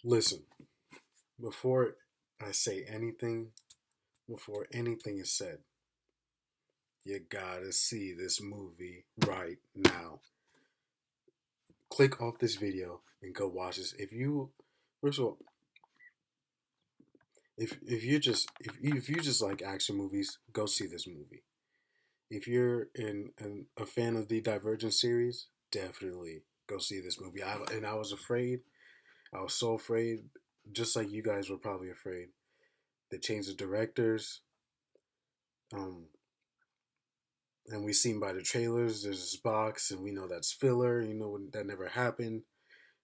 Listen, before I say anything, before anything is said, you gotta see this movie right now. Click off this video and go watch this. If you, first of all, if you just like action movies, go see this movie. If you're a fan of the Divergent series, definitely go see this movie. I was afraid. I was so afraid, just like you guys were probably afraid. They changed the directors. Um, and we seen by the trailers, there's this box, and we know that's filler. You know that never happened,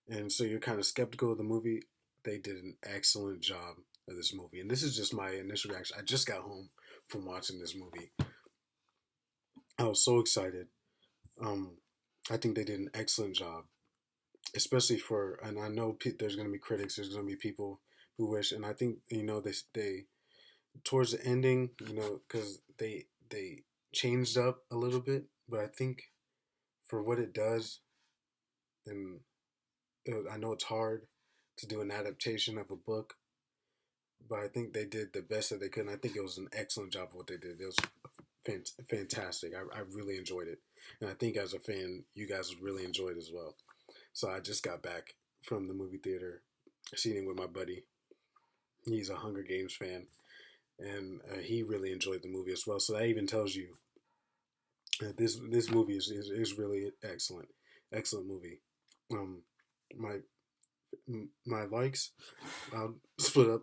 and so you're kind of skeptical of the movie. They did an excellent job of this movie, and this is just my initial reaction. I just got home from watching this movie. I was so excited. Um, I think they did an excellent job, especially for. And I know there's going to be critics. There's going to be people who wish, and I think they towards the ending, because they changed up a little bit, but I think for what it does, and I know it's hard to do an adaptation of a book, but I think they did the best that they could. And I think it was an excellent job of what they did. It was fantastic. I really enjoyed it, and I think as a fan, you guys would really enjoy it as well. So I just got back from the movie theater, seeing it with my buddy. He's a Hunger Games fan, and he really enjoyed the movie as well. So that even tells you that this movie is really excellent, excellent movie. Um, my my likes, I'll split up.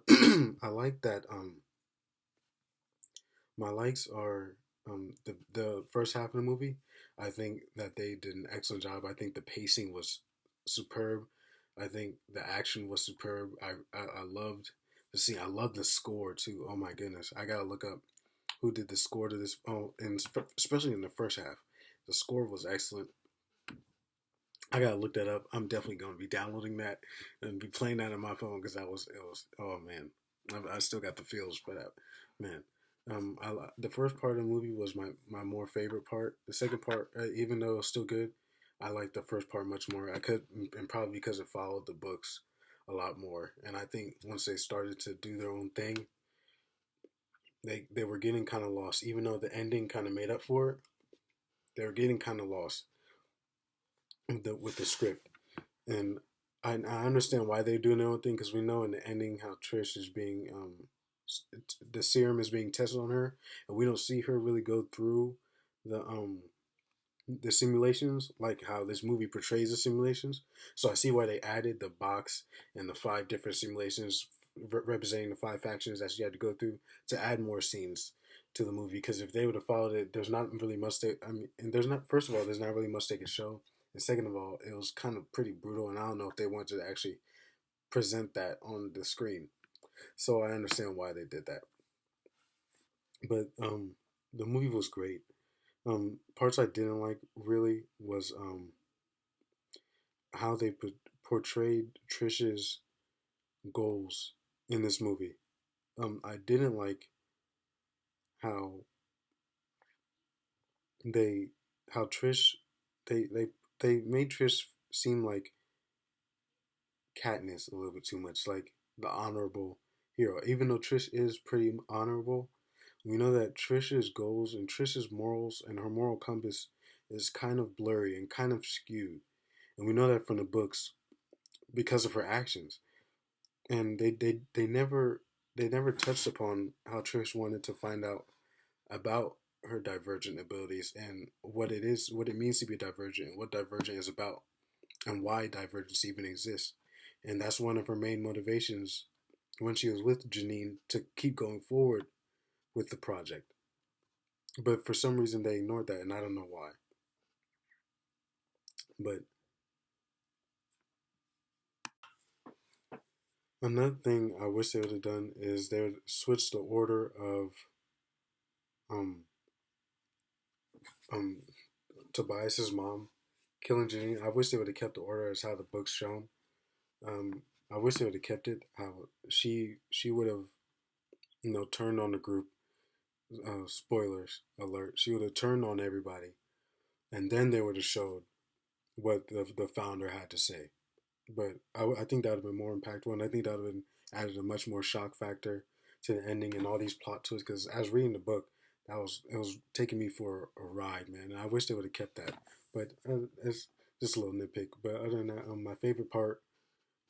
I like that. My likes are the first half of the movie. I think that they did an excellent job. I think the pacing was superb. I think the action was superb. I loved the scene. I loved the score too. Oh my goodness, I gotta look up who did the score to this. Oh, and especially in the first half, the score was excellent. I gotta look that up. I'm definitely gonna be downloading that and be playing that on my phone because that was it was. Oh man, I still got the feels for that, man. The first part of the movie was my more favorite part. The second part, even though it was still good, I liked the first part much more. I could, and probably because it followed the books a lot more. And I think once they started to do their own thing, they were getting kind of lost. Even though the ending kind of made up for it, they were getting kind of lost with the script. And I understand why they're doing their own thing because we know in the ending how Trish is being the serum is being tested on her, and we don't see her really go through the um the simulations like how this movie portrays the simulations. So I see why they added the box and the five different simulations representing the five factions that she had to go through to add more scenes to the movie. Because if they would have followed it, there's not really much. I mean, and there's not. First of all, there's not really much they could show, and second of all, it was kind of pretty brutal. And I don't know if they wanted to actually present that on the screen. So I understand why they did that. But the movie was great. Parts I didn't like really was how they portrayed Trish's goals in this movie. I didn't like how they how Trish they made Trish seem like Katniss a little bit too much, like the honorable hero. Even though Trish is pretty honorable, we know that Trish's goals and Trish's morals and her moral compass is kind of blurry and kind of skewed. And we know that from the books because of her actions. And they never touched upon how Trish wanted to find out about her divergent abilities and what it is, what it means to be divergent, what divergent is about, and why divergence even exists. And that's one of her main motivations when she was with Janine to keep going forward with the project. But for some reason they ignored that, and I don't know why. But another thing I wish they would have done is they would switch the order of um um Tobias's mom killing Janine. I wish they would have kept the order as how the book's shown. I wish they would have kept it how she would have turned on the group. Spoilers alert. She would have turned on everybody, and then they would have showed what the founder had to say. but I think that would have been more impactful, and I think that would have been added a much more shock factor to the ending and all these plot twists. Because as reading the book, that was it was taking me for a ride, man. And I wish they would have kept that, but it's just a little nitpick. But other than that, my favorite part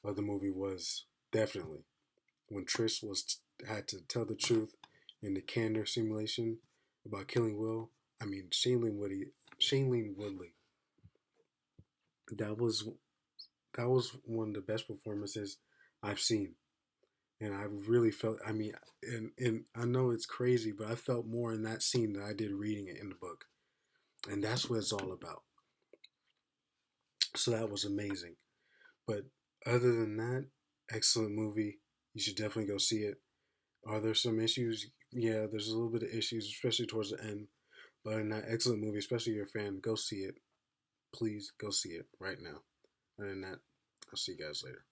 of the movie was definitely when Trish had to tell the truth in the candor simulation about killing Will. I mean, Shailene Woodley. That was that was one of the best performances I've seen, and I really felt. I mean, and I know it's crazy, but I felt more in that scene than I did reading it in the book, and that's what it's all about. So that was amazing. But other than that, excellent movie. You should definitely go see it. Are there some issues? Yeah, there's a little bit of issues, especially towards the end. But in that excellent movie, especially if you're a fan, go see it. Please go see it right now. Other than that, I'll see you guys later.